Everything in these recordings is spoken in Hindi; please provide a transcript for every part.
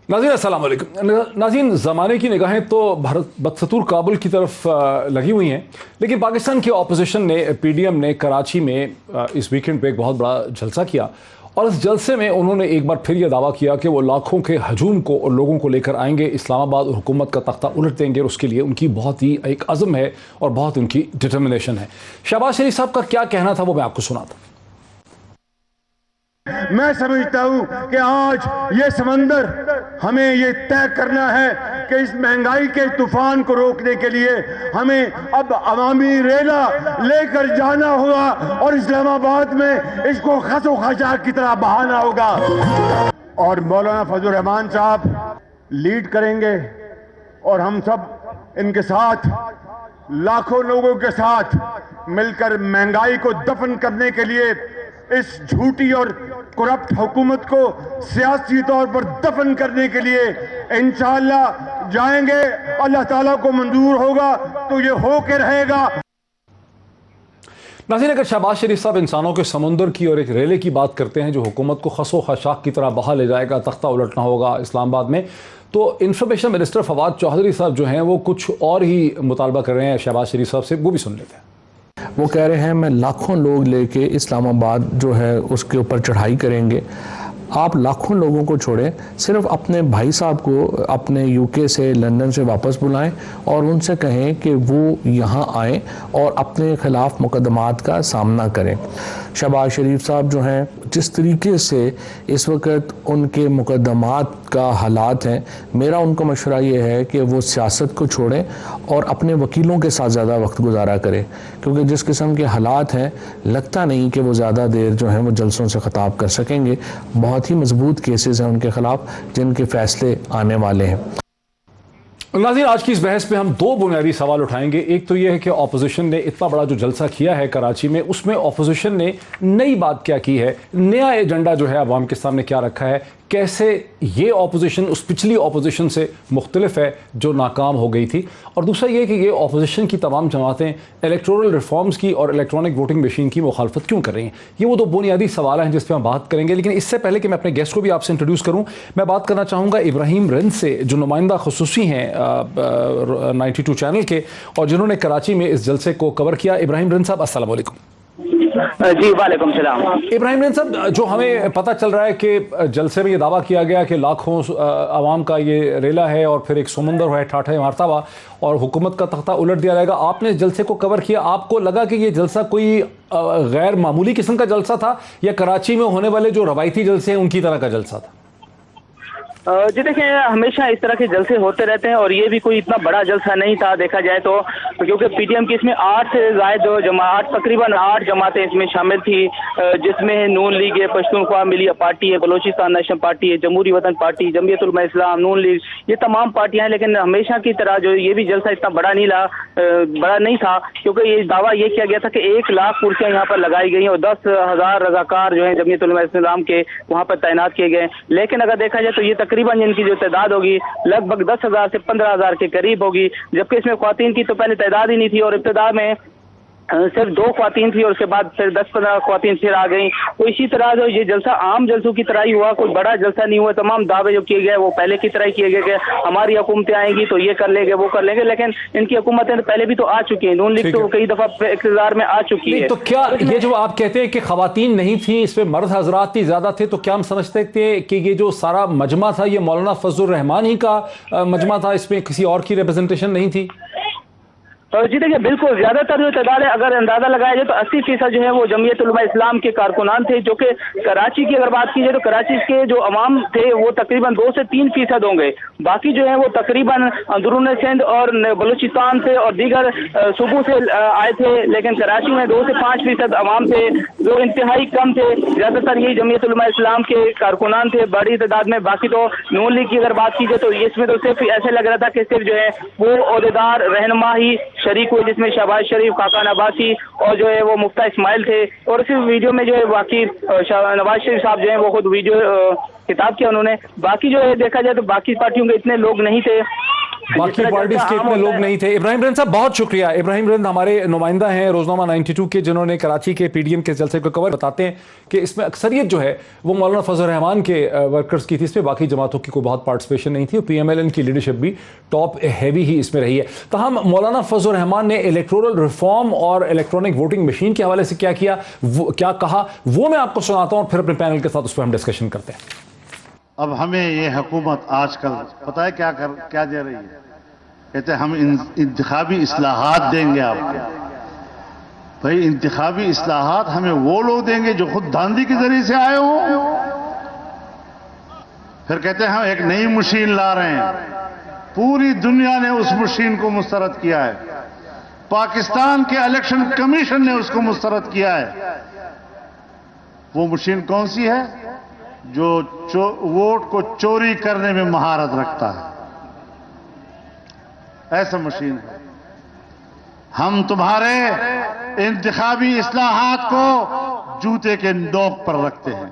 नाज़रीन अस्सलाम वालेकुम। नाज़रीन, ज़माने की निगाहें तो भारत बदस्तूर काबुल की तरफ लगी हुई हैं, लेकिन पाकिस्तान की अपोजिशन ने पीडीएम ने कराची में इस वीकेंड पे एक बहुत बड़ा जलसा किया और इस जलसे में उन्होंने एक बार फिर यह दावा किया कि वो लाखों के हजूम को और लोगों को लेकर आएंगे, इस्लामाबाद और हुकूमत का तख्ता उलट देंगे और उसके लिए उनकी बहुत ही एक अज़म है और बहुत उनकी डिटर्मिनेशन है। शहबाज शरीफ साहब का क्या कहना था वो मैं आपको सुनाता हूँ। मैं समझता हूं कि आज ये समंदर हमें ये तय करना है कि इस महंगाई के तूफान को रोकने के लिए हमें अब अवामी रेला लेकर जाना होगा और इस्लामाबाद में इसको खसो खशाक की तरह बहाना होगा। और मौलाना फजल रहमान साहब लीड करेंगे और हम सब इनके साथ लाखों लोगों के साथ मिलकर महंगाई को दफन करने के लिए इस झूठी और करप्ट हुकूमत को सियासी तौर पर दफन करने के लिए इंशाअल्लाह जाएंगे। अल्लाह ताला को मंजूर होगा तो ये हो के रहेगा। नाज़रीन, अगर शहबाज शरीफ साहब इंसानों के समुंदर की और एक रेले की बात करते हैं जो हुकूमत को खसो खशाक की तरह बहा ले जाएगा, तख्ता उलटना होगा इस्लामाबाद में, तो इंफॉर्मेशन मिनिस्टर फवाद चौधरी साहब जो हैं वो कुछ और ही मुतालबा कर रहे हैं शहबाज शरीफ साहब से, वो भी सुन लेते हैं। वो कह रहे हैं मैं लाखों लोग लेके इस्लामाबाद जो है उसके ऊपर चढ़ाई करेंगे। आप लाखों लोगों को छोड़ें, सिर्फ अपने भाई साहब को अपने यूके से लंदन से वापस बुलाएं और उनसे कहें कि वो यहाँ आएँ और अपने ख़िलाफ़ मुकदमात का सामना करें। शहबाज शरीफ साहब जो हैं जिस तरीके से इस वक्त उनके मुकदमात का हालात हैं, मेरा उनको मशवरा ये है कि वो सियासत को छोड़ें और अपने वकीलों के साथ ज़्यादा वक्त गुजारा करें, क्योंकि जिस किस्म के हालात हैं लगता नहीं कि वो ज़्यादा देर जो हैं वो जलसों से ख़िताब कर सकेंगे। बहुत ही मजबूत केसेस हैं उनके ख़िलाफ़ जिनके फ़ैसले आने वाले हैं। नाज़रीन, आज की इस बहस में हम दो बुनियादी सवाल उठाएंगे। एक तो यह है कि ऑपोजिशन ने इतना बड़ा जो जलसा किया है कराची में, उसमें ऑपोजिशन ने नई बात क्या की है, नया एजेंडा जो है अवाम के सामने क्या रखा है, कैसे ये ऑपोजिशन उस पिछली ऑपोजिशन से मुख्तलिफ है जो नाकाम हो गई थी। और दूसरा ये कि ये ऑपोजिशन की तमाम जमातें इलेक्टोरल रिफॉर्म्स की और इलेक्ट्रॉनिक वोटिंग मशीन की मुखालफत क्यों कर रही हैं। ये वो दो बुनियादी सवाल हैं जिस पर हम बात करेंगे। लेकिन इससे पहले कि मैं अपने गेस्ट को भी आपसे इंट्रोड्यूस करूँ, मैं बात करना चाहूँगा इब्राहिम रिंद से, जो नुमाइंदा खुसूसी हैं 92 चैनल के और जिन्होंने कराची में इस जलसे को कवर किया। इब्राहिम रिंद साहब अस्सलाम वालेकुम। जी वालेकुम सलाम। इब्राहिम रिंद साहब, जो हमें पता चल रहा है कि जलसे में ये दावा किया गया कि लाखों आवाम का ये रेला है और फिर एक समुंदर है ठाठा मारतावा और हुकूमत का तख्ता उलट दिया जाएगा। आपने इस जलसे को कवर किया, आपको लगा कि ये जलसा कोई गैर मामूली किस्म का जलसा था या कराची में होने वाले जो रवायती जलसे हैं उनकी तरह का जलसा था? जी देखिए, हमेशा इस तरह के जलसे होते रहते हैं और ये भी कोई इतना बड़ा जलसा नहीं था देखा जाए तो, क्योंकि पीटीएम की इसमें 8 से ज़ायद जमात, तकरीबन 8 जमातें इसमें शामिल थी, जिसमें नून लीग है, पश्तूनख्वा मिलिया पार्टी है, बलोचिस्तान नेशनल पार्टी है, जमहूरी वतन पार्टी, जमीयत उलमा इस्लाम, नून लीग, ये तमाम पार्टियां हैं। लेकिन हमेशा की तरह जो ये भी जलसा इतना बड़ा नहीं था, क्योंकि ये दावा ये किया गया था कि 1 लाख कुर्सियां यहाँ पर लगाई गई और 10,000 रजाकार जो है जमीयत उलमा इस्लाम के वहाँ पर तैनात किए गए। लेकिन अगर देखा जाए तो ये तकरीबन इनकी जो तादाद होगी लगभग 10,000 से 15,000 के करीब होगी, जबकि इसमें ख्वातीन की तो पहले तादाद ही नहीं थी और इब्तिदा में सिर्फ 2 ख्वातीन थी और उसके बाद फिर 10-15 ख्वातीन फिर आ गई। तो इसी तरह जो ये जलसा आम जलसों की तरह ही हुआ, कोई बड़ा जलसा नहीं हुआ। तमाम दावे जो किए गए वो पहले की तरह ही किए गए कि हमारी हुकूमतें आएंगी तो ये कर लेंगे वो कर लेंगे, लेकिन इनकी हुकूमतें तो पहले भी तो आ चुकी हैं। नून लीग तो कई दफा इक़्तिदार में आ चुकी है। तो क्या ये जो आप कहते हैं कि खवातीन नहीं थी, इसमें मर्द हजरात ही ज्यादा थे, तो क्या हम समझते थे कि ये जो सारा मजमा था ये मौलाना फजल रहमान ही का मजमा था, इसमें किसी और की रिप्रेजेंटेशन नहीं थी? जी देखिए, बिल्कुल ज्यादातर जो तादाद है अगर अंदाजा लगाया जाए तो 80% जो है वो जमीयत उलमा इस्लाम के कारकुनान थे, जो कि कराची की अगर बात की जाए तो कराची के जो अवाम थे वो तकरीबन 2 से 3% होंगे। बाकी जो है वो तकरीबन अंदरून सिंध और बलूचिस्तान से और दीगर सूबों से आए थे, लेकिन कराची में 2 से 5% अवाम थे जो इंतहाई कम थे। ज्यादातर यही जमीयत उलमा इस्लाम के कारकुनान थे बड़ी तादाद में। बाकी तो नून लीग की अगर बात की जाए तो इसमें तो सिर्फ ऐसे लग रहा था कि सिर्फ जो है वो ओहदेदार रहनुमा ही शरीक हुए, जिसमें शहबाज शरीफ, खाकान अब्बासी और जो है वो मुफ्ता इस्माइल थे। और इसी वीडियो में जो है बाकी नवाज शरीफ साहब जो है वो खुद वीडियो खिताब किया उन्होंने। बाकी जो है देखा जाए तो बाकी पार्टियों के इतने लोग नहीं थे बाकी पार्टीज के इतने लोग नहीं थे। इब्राहिम रंद साहब बहुत शुक्रिया। इब्राहिम रंद हमारे नुमाइंदा हैं रोजनामा 92 के, जिन्होंने कराची के पीडीएम के जलसे को कवर बताते हैं कि इसमें अक्सरियत जो है वो मौलाना फजल रहमान के वर्कर्स की थी, इसमें बाकी जमातों की कोई बहुत पार्टिसिपेशन नहीं थी और PMLN की लीडरशिप भी टॉप हैवी ही इसमें रही है। तहम मौलाना फजल रहमान ने इलेक्टोरल रिफॉर्म और इलेक्ट्रॉनिक वोटिंग मशीन के हवाले से क्या किया, क्या कहा, वो मैं आपको सुनाता हूँ और फिर अपने पैनल के साथ उस पर हम डिस्कशन करते हैं। अब हमें ये हुकूमत आजकल पता है क्या दे रही है? कहते हैं हम इंतखाबी इस्लाहात देंगे आपको। भाई इंतखाबी इस्लाहात हमें वो लोग देंगे जो खुद धांधली के जरिए से आए हों। फिर कहते हैं हम एक नई मशीन ला रहे हैं। पूरी दुनिया ने उस मशीन को मुस्तरद किया है, पाकिस्तान के इलेक्शन कमीशन ने उसको मुस्तरद किया है। वो मशीन कौन सी है? जो वोट को चोरी करने में महारत रखता है, ऐसा मशीन है। हम तुम्हारे इंतखाबी इस्लाहात को जूते के नोक पर रखते हैं।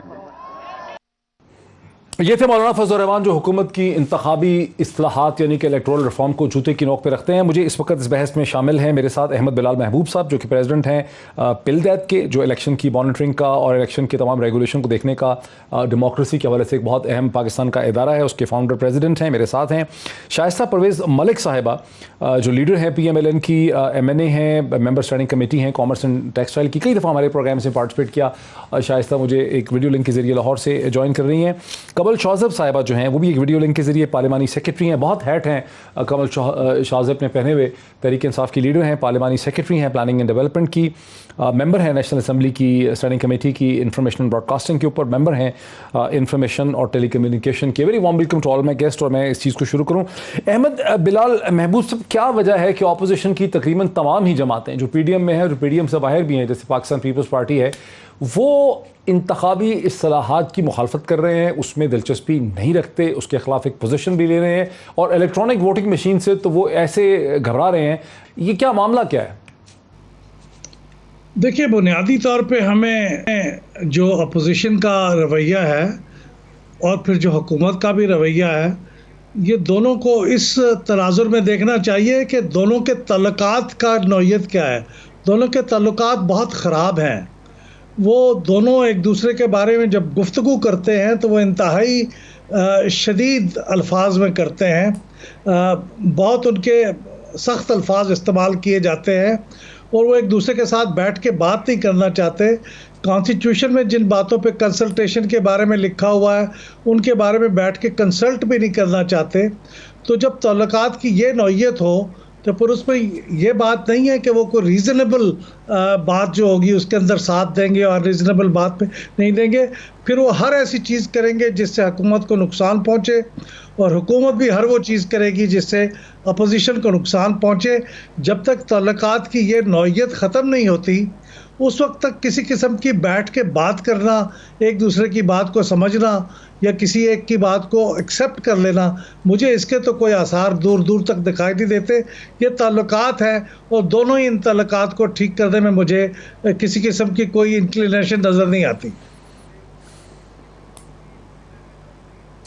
ये थे मौलाना फजल रहमान जो हुकूमत की इंतखाबी इस्लाहात यानी कि इलेक्टोरल रिफॉर्म को जूते की नोक पे रखते हैं। मुझे इस वक्त इस बहस में शामिल हैं मेरे साथ अहमद बिलाल महबूब साहब जो कि प्रेसिडेंट हैं पिलदैत के, जो इलेक्शन की मॉनिटरिंग का और इलेक्शन के तमाम रेगुलेशन को देखने का डेमोक्रेसी के हवाले से एक बहुत अहम पाकिस्तान का इदारा है, उसके फाउंडर प्रेसिडेंट हैं। मेरे साथ हैं शाइस्ता परवेज़ मलिक साहिबा जो लीडर हैं PMLN की, MNA हैं, मेंबर स्टैंडिंग कमेटी हैं, कॉमर्स एंड टेक्सटाइल की, कई दफ़ा हमारे प्रोग्राम से पार्टिसिपेट किया। शाइस्ता मुझे एक वीडियो लिंक के जरिए लाहौर से ज्वाइन कर रही हैं। कमल शाज़ब साहिबा जो हैं वो भी एक वीडियो लिंक के जरिए पार्लिमानी सेक्रेटरी हैं, बहुत हैट हैं कमल शाज़ब ने पहने हुए, तहरीक इंसाफ की लीडर हैं, पार्लिमानी सेक्रेटरी हैं प्लानिंग एंड डेवलपमेंट की, मेंबर हैं नेशनल असम्बली की स्टैंडिंग कमेटी की, इंफॉर्मेशन ब्रॉडकास्टिंग के ऊपर मेंबर हैं, इंफॉर्मेशन और टेलीकम्युनिकेशन के। Very warm welcome to all my guest. और मैं इस चीज़ को शुरू करूँ, अहमद बिलाल महबूब साहब, क्या वजह है कि अपोजिशन की तकरीबन तमाम ही जमातें जो PDM में हैं, जो PDM से बाहर भी हैं, जैसे पाकिस्तान पीपल्स पार्टी है, वो इंतखाबी इस्लाहात की मुखालफत कर रहे हैं, उसमें दिलचस्पी नहीं रखते, उसके खिलाफ एक पोजीशन भी ले रहे हैं, और इलेक्ट्रॉनिक वोटिंग मशीन से तो वो ऐसे घबरा रहे हैं। ये क्या मामला क्या है? देखिए, बुनियादी तौर पे हमें जो अपोजिशन का रवैया है और फिर जो हुकूमत का भी रवैया है, ये दोनों को इस तनाजुर में देखना चाहिए कि दोनों के तल्लुकात का नौइयत क्या है। दोनों के तल्लुकात बहुत ख़राब हैं। वो दोनों एक दूसरे के बारे में जब गुफ्तगू करते हैं तो वो इंतहाई शदीद अल्फाज में करते हैं, बहुत उनके सख्त अल्फाज इस्तेमाल किए जाते हैं और वो एक दूसरे के साथ बैठ के बात नहीं करना चाहते। कॉन्स्टिट्यूशन में जिन बातों पे कंसल्टेशन के बारे में लिखा हुआ है उनके बारे में बैठ के कंसल्ट भी नहीं करना चाहते। तो जब तल्लुकात की ये नौइयत हो तो फिर उसमें ये बात नहीं है कि वो कोई रीज़नेबल बात जो होगी उसके अंदर साथ देंगे और रीज़नेबल बात पे नहीं देंगे। फिर वो हर ऐसी चीज़ करेंगे जिससे हुकूमत को नुकसान पहुँचे, और हुकूमत भी हर वो चीज़ करेगी जिससे अपोजिशन को नुकसान पहुँचे। जब तक तल्लुकात की ये नौइयत ख़त्म नहीं होती उस वक्त तक किसी किस्म की बैठ के बात करना, एक दूसरे की बात को समझना या किसी एक की बात को एक्सेप्ट कर लेना, मुझे इसके तो कोई आसार दूर दूर तक दिखाई नहीं देते। ये ताल्लुकात हैं और दोनों ही इन ताल्लुकात को ठीक करने में मुझे किसी किस्म की कोई इंक्लिनेशन नज़र नहीं आती।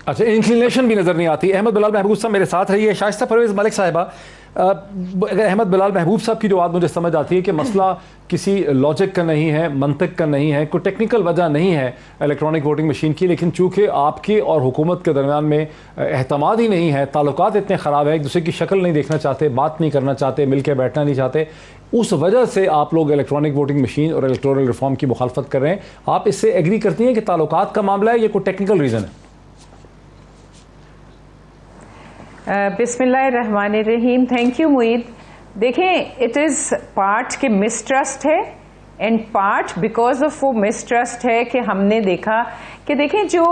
अच्छा, इंक्लिनेशन भी नज़र नहीं आती। अहमद बिलाल महबूब साहब मेरे साथ रही है। शाइस्ता परवेज़ मलिक साहिबा, अहमद बिलाल महबूब साहब की जो बात मुझे समझ आती है कि मसला किसी लॉजिक का नहीं है, मंतिक का नहीं है, कोई टेक्निकल वजह नहीं है इलेक्ट्रॉनिक वोटिंग मशीन की, लेकिन चूँकि आपके और हुकूमत के दरमियान में एहतमाद ही नहीं है, ताल्लुकात इतने ख़राब है, एक दूसरे की शक्ल नहीं देखना चाहते, बात नहीं करना चाहते, मिल के बैठना नहीं चाहते, उस वजह से आप लोग इलेक्ट्रॉनिक वोटिंग मशीन और इलेक्टोरल रिफॉर्म की मुखालफत कर रहे हैं। आप इससे एग्री करती हैं कि ताल्लुकात का मामला है, ये कोई टेक्निकल रीज़न है? बिस्मिल्लाहिर्रहमानिर्रहीम। Thank you Moeed. देखें, इट इज़ पार्ट के मिसट्रस्ट है एंड पार्ट बिकॉज ऑफ वो मिसट्रस्ट है कि हमने देखा कि देखें जो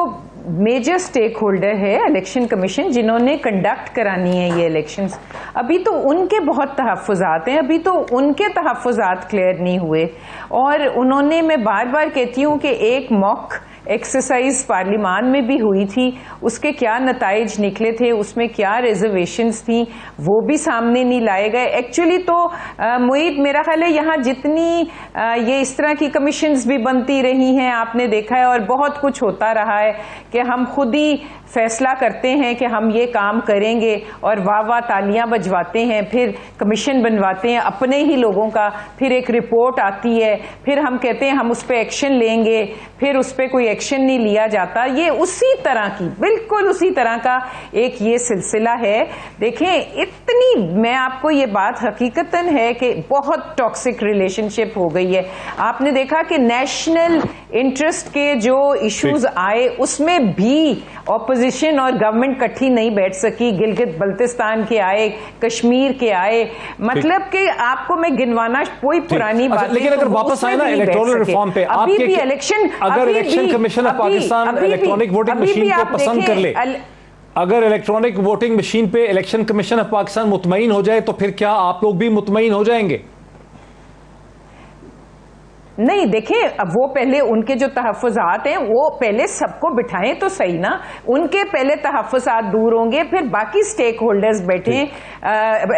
मेजर स्टेक होल्डर है इलेक्शन कमीशन, जिन्होंने कंडक्ट करानी है ये इलेक्शंस, अभी तो उनके बहुत तहफ़्फ़ुज़ात हैं, अभी तो उनके तहफ़्फ़ुज़ात क्लियर नहीं हुए। और उन्होंने, मैं बार बार कहती हूँ कि एक मॉक एक्सरसाइज पार्लियामान में भी हुई थी, उसके क्या नताइज निकले थे, उसमें क्या रिजर्वेशंस थी, वो भी सामने नहीं लाए गए। एक्चुअली तो मुईद, मेरा ख्याल है यहाँ जितनी ये इस तरह की कमीशंस भी बनती रही हैं, आपने देखा है, और बहुत कुछ होता रहा है कि हम खुद ही फैसला करते हैं कि हम ये काम करेंगे और वाह वाह तालियां बजवाते हैं, फिर कमीशन बनवाते हैं अपने ही लोगों का, फिर एक रिपोर्ट आती है, फिर हम कहते हैं हम उस पर एक्शन लेंगे, फिर उस पर कोई एक्शन नहीं लिया जाता। ये उसी तरह की, बिल्कुल उसी तरह का एक ये सिलसिला है। देखें, इतनी, मैं आपको ये बात हकीकतन है कि बहुत टॉक्सिक रिलेशनशिप हो गई है। आपने देखा कि नेशनल इंटरेस्ट के जो इश्यूज आए उसमें भी ऑपोजिशन और गवर्नमेंट इकट्ठी नहीं बैठ सकी। गिलगित बल्तिस्तान के आए, कश्मीर के आए, मतलब कि आपको मैं गिनवाना कोई पुरानी बात, लेकिन अगर वापस आए ना इलेक्टोरल रिफॉर्म पे, आपके भी इलेक्शन, अगर election commission of Pakistan electronic voting machine को पसंद कर ले, अगर इलेक्ट्रॉनिक वोटिंग मशीन पे इलेक्शन कमीशन ऑफ पाकिस्तान मुतमईन हो जाए, तो फिर क्या आप लोग भी मुतमईन हो जाएंगे? नहीं, देखें, अब वो पहले उनके जो तहफ़्फ़ुज़ात हैं वो पहले सबको बिठाएं तो सही ना, उनके पहले तहफ़्फ़ुज़ात दूर होंगे, फिर बाकी स्टेक होल्डर्स बैठे,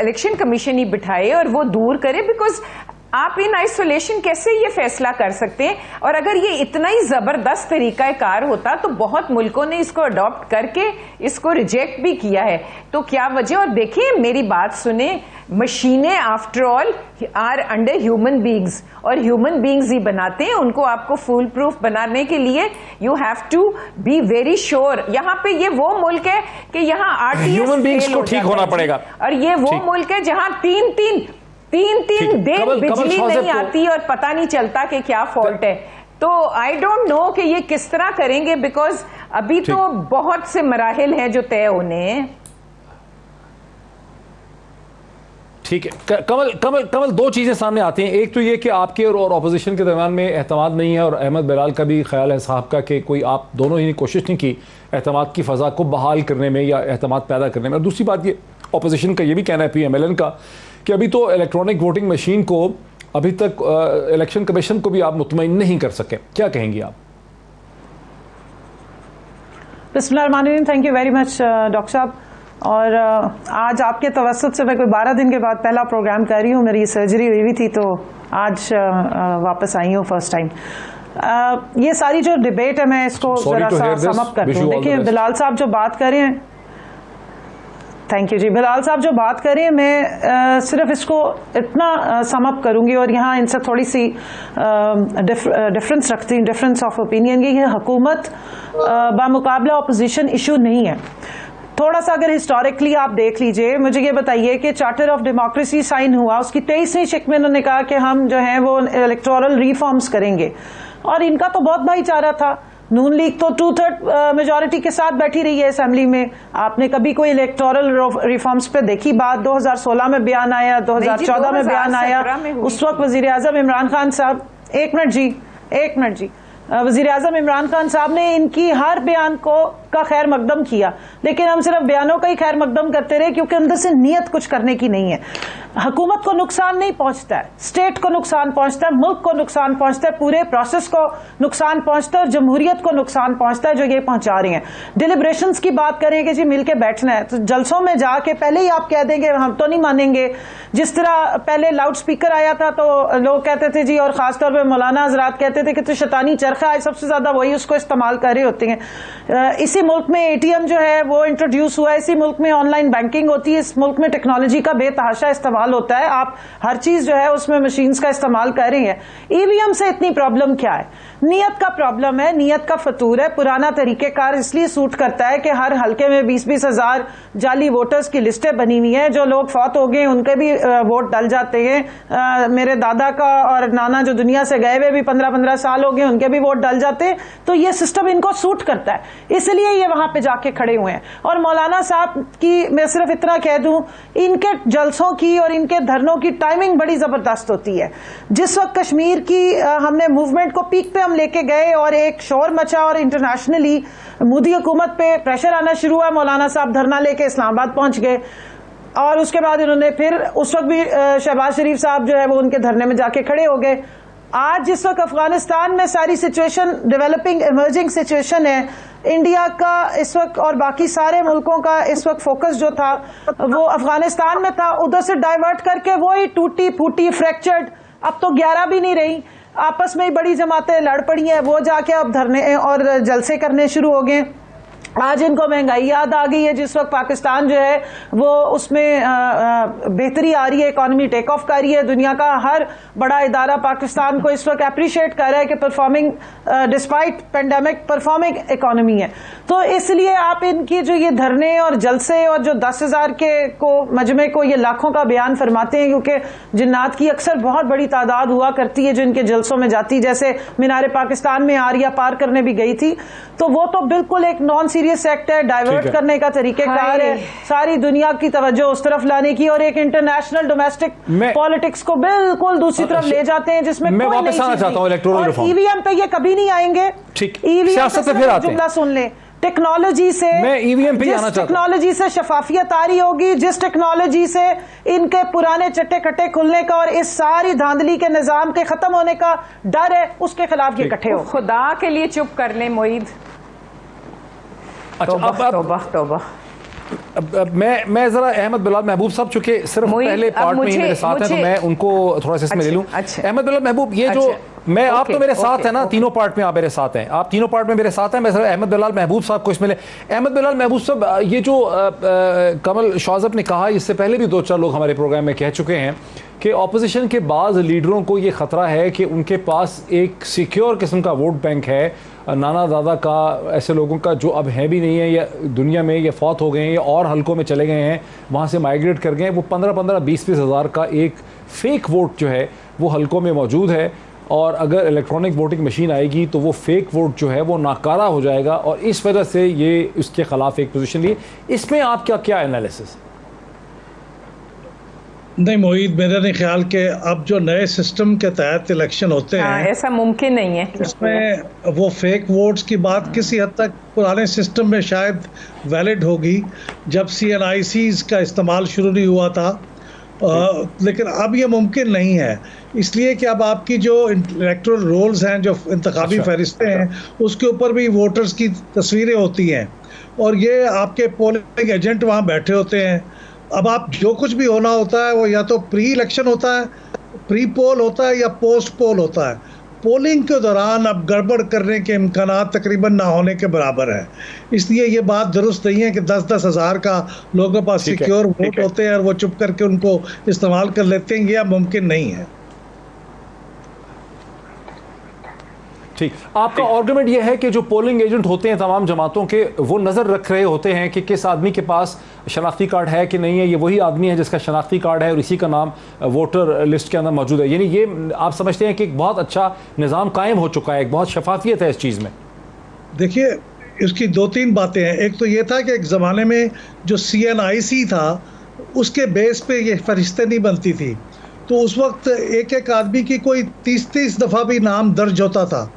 इलेक्शन कमीशन ही बिठाए और वो दूर करे। बिकॉज आप इन आइसोलेशन कैसे ये फैसला कर सकते हैं? और अगर ये इतना ही जबरदस्त तरीका कार होता तो बहुत मुल्कों ने इसको अडॉप्ट करके इसको रिजेक्ट भी किया है, तो क्या वजह? और देखिए, मेरी बात सुने, मशीनें after all are under human beings, और ह्यूमन बींग्स ही बनाते हैं उनको। आपको फुल प्रूफ बनाने के लिए you have to be very sure. यहाँ पे ये वो मुल्क है कि यहाँ आरटीएस ह्यूमन बींग्स को ठीक होना पड़ेगा, और ये वो मुल्क है जहाँ तीन दिन बिजली नहीं आती और पता नहीं चलता कि क्या फॉल्ट है। तो आई डोंट नो कि ये किस तरह करेंगे, बिकॉज अभी तो बहुत से मराहिल हैं जो तय होने हैं। ठीक है कमल, दो चीजें सामने आती हैं। एक तो ये कि आपके और ऑपोजिशन के दरमियान में एतमाद नहीं है, और अहमद बिलाल का भी ख्याल है साहब का कि कोई आप दोनों ही ने कोशिश नहीं की एतमाद की फ़ज़ा को बहाल करने में या एतमाद पैदा करने में। और दूसरी बात ये, ऑपोजिशन का ये भी कहना है, PMLN का, कि अभी तो इलेक्ट्रॉनिक वोटिंग मशीन को अभी तक इलेक्शन कमीशन को भी आप मुतमईन नहीं कर सके। क्या कहेंगी आप? बिस्मिल्लाहिर्रहमानिर्रहीम, thank you very much doctor साहब। और आज आपके तवस्सुत से मैं कोई 12 दिन के बाद पहला प्रोग्राम कर रही हूँ। मेरी सर्जरी हुई थी तो आज वापस आई हूँ फर्स्ट टाइम। ये सारी जो डिबेट है मैं इसको जरा सा सम अप कर दूँ। देखिए, बिलाल साहब जो बात कर रहे हैं, थैंक यू जी, बिलाल साहब जो बात कर रहे हैं, मैं सिर्फ इसको इतना सम अप करूंगी और यहाँ इनसे थोड़ी सी डिफरेंस रखती हूँ, डिफरेंस ऑफ ओपिनियन की। ये हुकूमत बामुकाबला अपोजिशन इशू नहीं है। थोड़ा सा अगर हिस्टोरिकली आप देख लीजिए, मुझे ये बताइए कि चार्टर ऑफ डेमोक्रेसी साइन हुआ, उसकी 23वीं शिक में उन्होंने कहा कि हम जो है वो इलेक्टोरल रिफॉर्म्स करेंगे, और इनका तो बहुत भाईचारा था। नून लीग तो 2/3 मेजॉरिटी के साथ बैठी रही है असेंबली में। आपने कभी कोई इलेक्टोरल रिफॉर्म्स पे देखी बात? 2016 में बयान आया, 2014 में बयान आया, उस वक्त वजीर आजम इमरान खान साहब, एक मिनट जी, वजीर आजम इमरान खान साहब ने इनकी हर बयान का खैर मकदम किया, लेकिन हम सिर्फ बयानों का ही खैर मकदम करते रहे क्योंकि अंदर से नीयत कुछ करने की नहीं है। हुकूमत को नुकसान नहीं पहुंचता है, स्टेट को नुकसान पहुंचता है, मुल्क को नुकसान पहुंचता है, पूरे प्रोसेस को नुकसान पहुंचता है और जमहूरियत को नुकसान पहुंचता है जो ये पहुंचा रही हैं। डिलिब्रेशंस की बात करें कि जी मिलके बैठना है, तो जलसों में जाके पहले ही आप कह देंगे हम तो नहीं मानेंगे। जिस तरह पहले लाउड स्पीकर आया था तो लोग कहते थे जी, और खासतौर पर मौलाना हजरात कहते थे कि तो शैतानी चरखा है, सबसे ज्यादा वही उसको इस्तेमाल कर रहे होते हैं। इसी मुल्क में ATM जो है वो इंट्रोड्यूस हुआ है, इसी मुल्क में ऑनलाइन बैंकिंग होती है, इस मुल्क में टेक्नोलॉजी का बेतहाशा इस्तेमाल होता है, आप हर चीज जो है उसमें मशीन्स का इस्तेमाल कर रही है। EVM से इतनी प्रॉब्लम क्या है? नीयत का प्रॉब्लम है, नीयत का फतूर है। पुराना तरीकेकार इसलिए सूट करता है कि हर हल्के में 20-20 हजार जाली वोटर्स की लिस्टें बनी हुई हैं, जो लोग फौत हो गए उनके भी वोट डल जाते हैं। मेरे दादा का और नाना जो दुनिया से गए हुए भी 15-15 साल हो गए, उनके भी वोट डल जाते हैं। तो ये सिस्टम इनको सूट करता है, इसलिए ये वहां पे जाके खड़े हुए हैं। और मौलाना साहब की मैं सिर्फ इतना कह दूं, इनके जलसों की और इनके धरनों की टाइमिंग बड़ी जबरदस्त होती है। जिस वक्त कश्मीर की हमने मूवमेंट को पीक पे हम लेके गए और एक शोर मचा और इंटरनेशनली मोदी हुकूमत पे प्रेशर आना शुरू हुआ, मौलाना साहब धरना लेके इस्लामाबाद पहुंच गए, और उसके बाद इन्होंने फिर उस वक्त भी शहबाज शरीफ साहब जो है वो उनके धरने में जाके खड़े हो गए। आज जिस वक्त अफगानिस्तान में सारी सिचुएशन डेवलपिंग इमर्जिंग सिचुएशन है, इंडिया का इस वक्त और बाकी सारे मुल्कों का इस वक्त फोकस जो था वो अफगानिस्तान में था, उधर से डाइवर्ट करके वो ही टूटी फूटी फ्रैक्चर्ड, अब तो 11 भी नहीं रही, आपस में ही बड़ी जमातें लड़ पड़ी हैं, वो जाके अब धरने और जलसे करने शुरू हो गए। आज इनको महंगाई याद आ गई है, जिस वक्त पाकिस्तान जो है वो उसमें बेहतरी आ रही है, इकॉनमी टेक ऑफ कर रही है, दुनिया का हर बड़ा इदारा पाकिस्तान को इस वक्त अप्रिशिएट कर रहा है कि performing despite pandemic performing economy है। तो इसलिए आप इनकी जो ये धरने और जलसे और जो 10,000 के को मजमे को ये लाखों का बयान फरमाते हैं, क्योंकि जिन्नात की अक्सर बहुत बड़ी तादाद हुआ करती है जो इनके जलसों में जाती, जैसे मीनार पाकिस्तान में आरिया पार करने भी गई थी, तो वो तो बिल्कुल एक नॉन सीरियस एक्ट है, डाइवर्ट करने का तरीकेकार है, सारी दुनिया की तवज्जो उस तरफ लाने की, और एक इंटरनेशनल डोमेस्टिक पॉलिटिक्स को बिल्कुल दूसरी तरफ ले जाते हैं, जिसमें मैं वापस आना चाहता हूं इलेक्टोरल रिफॉर्म। ईवीएम पे ये कभी नहीं आएंगे। ठीक, ईवीएम सियासत पे फिर आते हैं। जुमला सुन ले, टेक्नोलॉजी से, मैं ईवीएम पे आना चाहता हूं। टेक्नोलॉजी से शफाफियत आ रही होगी, जिस टेक्नोलॉजी से इनके पुराने चट्टे कट्टे खुलने का और इस सारी धांधली के निजाम के खत्म होने का डर है, उसके खिलाफ ये इकट्ठे हो। खुदा के लिए चुप कर ले मोईद। अच्छा, तौबा। अब मैं जरा अहमद बिलाल महबूब साहब, चूंकि सिर्फ पहले पार्ट में ही मेरे साथ हैं, तो मैं उनको थोड़ा सा इसमें ले लूं। अहमद बिलाल महबूब, ये जो मैं आप तो मेरे साथ हैं ना, तीनों पार्ट में आप मेरे साथ हैं, आप तीनों पार्ट में मेरे साथ हैं, मैं सिर्फ अहमद बिलाल महबूब साहब को इसमें ले। अहमद बिलाल महबूब साहब, ये जो कमल शाज़ब ने कहा, इससे पहले भी 2-4 लोग हमारे प्रोग्राम में कह चुके हैं कि ऑपोजिशन के बाज़ लीडरों को ये ख़तरा है कि उनके पास एक सिक्योर किस्म का वोट बैंक है, नाना दादा का, ऐसे लोगों का जो अब हैं भी नहीं है, या दुनिया में ये फौत हो गए हैं या और हलकों में चले गए हैं, वहाँ से माइग्रेट कर गए हैं, वो 15-15, 20-20 हज़ार का एक फ़ेक वोट जो है वो हलकों में मौजूद है, और अगर इलेक्ट्रॉनिक वोटिंग मशीन आएगी तो वो फेक वोट जो है वो नाकारा हो जाएगा, और इस वजह से ये उसके ख़िलाफ़ एक पोजीशन ली। इसमें आपका क्या एनालिसिस? नहीं मोईद, मेरा नहीं ख्याल कि अब जो नए सिस्टम के तहत इलेक्शन होते हैं, ऐसा मुमकिन नहीं है, इसमें वो फेक वोट्स की बात किसी हद तक पुराने सिस्टम में शायद वैलिड होगी, जब CNICs का इस्तेमाल शुरू नहीं हुआ था, लेकिन अब ये मुमकिन नहीं है, इसलिए कि अब आपकी जो इलेक्टोरल रोल्स हैं, जो इंतखाबी फहरिस्तें हैं, उसके ऊपर भी वोटर्स की तस्वीरें होती हैं, और ये आपके पोलिंग एजेंट वहाँ बैठे होते हैं। अब आप जो कुछ भी होना होता है वो या तो प्री इलेक्शन होता है, प्री पोल होता है, या पोस्ट पोल होता है। पोलिंग के दौरान अब गड़बड़ करने के इम्कानात तकरीबन ना होने के बराबर है, इसलिए ये बात दुरुस्त नहीं है कि 10-10 हज़ार का लोगों के पास सिक्योर वोट होते हैं और वो चुप करके उनको इस्तेमाल कर लेते हैं, यह मुमकिन नहीं है। ठीक, आपका आर्गुमेंट यह है कि जो पोलिंग एजेंट होते हैं तमाम जमातों के, वो नज़र रख रहे होते हैं कि किस आदमी के पास शनाख्ती कार्ड है कि नहीं है, ये वही आदमी है जिसका शनाख्ती कार्ड है और इसी का नाम वोटर लिस्ट के अंदर मौजूद है। यानी ये आप समझते हैं कि एक बहुत अच्छा निज़ाम कायम हो चुका है, एक बहुत शफाफियत है इस चीज़ में? देखिए, इसकी 2-3 बातें हैं। एक तो ये था कि एक ज़माने में जो CNIC था, उसके बेस पे ये फरिश्ते नहीं बनती थी, तो उस वक्त एक आदमी की कोई 30-30 दफ़ा भी नाम दर्ज होता था,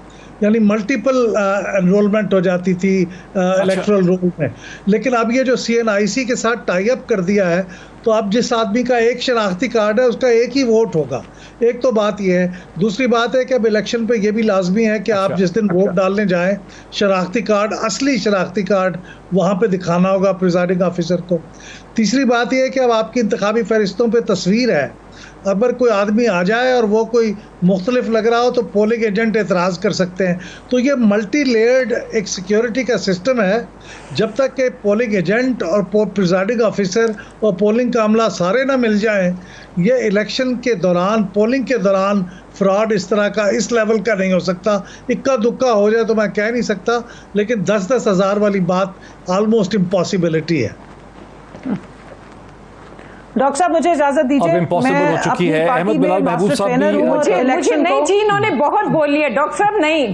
यानी मल्टीपल एनरोलमेंट हो जाती थी इलेक्टोरल रोल में। लेकिन अब ये जो CNIC के साथ टाई अप कर दिया है, तो अब जिस आदमी का एक शनाख्ती कार्ड है उसका एक ही वोट होगा। एक तो बात ये है। दूसरी बात है कि अब इलेक्शन पे ये भी लाजमी है कि आप जिस दिन वोट डालने जाएं, शनाख्ती कार्ड, असली शनाख्ती कार्ड वहाँ पे दिखाना होगा प्रिजाइडिंग ऑफिसर को। तीसरी बात यह है कि अब आपकी इंतखाबी फहरिस्तों पे तस्वीर है, अगर कोई आदमी आ जाए और वो कोई मुख्तलिफ लग रहा हो तो पोलिंग एजेंट एतराज़ कर सकते हैं। तो ये मल्टी लेयर्ड एक सिक्योरिटी का सिस्टम है। जब तक कि पोलिंग एजेंट और प्रिजाइडिंग ऑफिसर और पोलिंग का अमला सारे ना मिल जाएं, ये इलेक्शन के दौरान, पोलिंग के दौरान फ्रॉड इस तरह का, इस लेवल का नहीं हो सकता। इक्का दुक्का हो जाए तो मैं कह नहीं सकता, लेकिन 10-10 हज़ार वाली बात ऑलमोस्ट इम्पॉसिबिलिटी है। डॉक्टर साहब, मुझे इजाजत दीजिए, अब इम्पॉसिबल हो चुकी है। अहमद बिलाल महबूब साहब भी मुझे नहीं जी, इन्होंने बहुत बोल लिया। डॉक्टर साहब नहीं,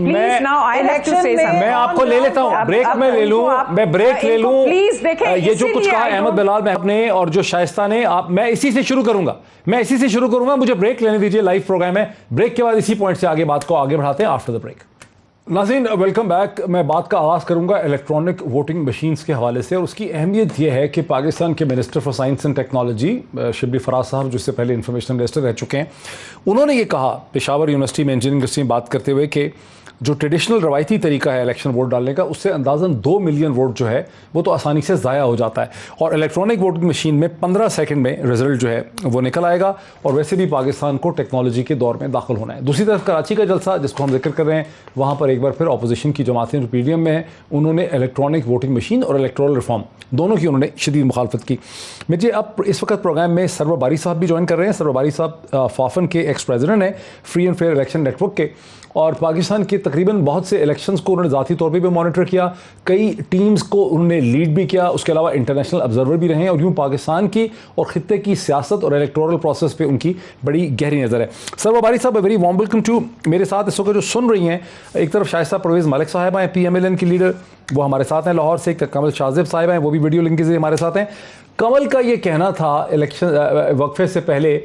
please now I have to say something. मैं आपको ले लेता हूं, ब्रेक में ले लूं, मैं ब्रेक ले लूं। प्लीज देखें, ये जो कुछ कहा अहमद बिलाल महबूब ने और जो शाइस्ता ने, मैं इसी से शुरू करूंगा, मुझे ब्रेक लेने दीजिए। लाइव प्रोग्राम है, ब्रेक के बाद इसी पॉइंट से आगे बात को आगे बढ़ाते हैं आफ्टर द ब्रेक। नाज़रीन वेलकम बैक। मैं बात का आगाज़ करूंगा इलेक्ट्रॉनिक वोटिंग मशीन्स के हवाले से, और उसकी अहमियत यह है कि पाकिस्तान के minister for science and technology Shibli Faraz साहब, जिससे पहले इंफॉर्मेशन मिनिस्टर रह चुके हैं, उन्होंने ये कहा पेशावर यूनिवर्सिटी में इंजीनियरिंग यूनिवर्सिटी में बात करते हुए कि जो ट्रेडिशनल रवायती तरीका है इलेक्शन वोट डालने का, उससे अंदाज़न 2 मिलियन वोट जो है वो तो आसानी से ज़ाया हो जाता है, और इलेक्ट्रॉनिक वोटिंग मशीन में 15 सेकंड में रिजल्ट जो है वो निकल आएगा। और वैसे भी पाकिस्तान को टेक्नोलॉजी के दौर में दाखिल होना है। दूसरी तरफ कराची का जलसा जिसको हम जिक्र कर रहे हैं, वहाँ पर एक बार फिर अपोजिशन की जमातें जो PDM में है, उन्होंने इलेक्ट्रॉनिक वोटिंग मशीन और इलेक्टोरल रिफॉर्म दोनों की उन्होंने शदीद मुखालफत की। मुझे अब इस वक्त प्रोग्राम में सरवर बारी साहब भी ज्वाइन कर रहे हैं। सरवर बारी साहब फाफन के एक्स प्रेसिडेंट हैं, free and fair election network के, और पाकिस्तान के तकरीबन बहुत से इलेक्शंस को उन्होंने ज़ाती तौर पे भी मॉनिटर किया, कई टीम्स को उन्होंने लीड भी किया, उसके अलावा इंटरनेशनल ऑब्जर्वर भी रहे हैं, और यूँ पाकिस्तान की और खित्ते की सियासत और इलेक्टोरल प्रोसेस पे उनकी बड़ी गहरी नज़र है। सर वबारी साहब, वेरी वार्म वेलकम टू। मेरे साथ इस वक्त जो सुन रही हैं, एक तरफ शाइस्ता परवेज़ मलिक साहब हैं, PMLN की लीडर, वो हमारे साथ हैं लाहौर से। एक कमल शाजिब साहब हैं, वो भी वीडियो लिंक के जरिए हमारे साथ हैं। कमल का ये कहना था इलेक्शन वक्फे से पहले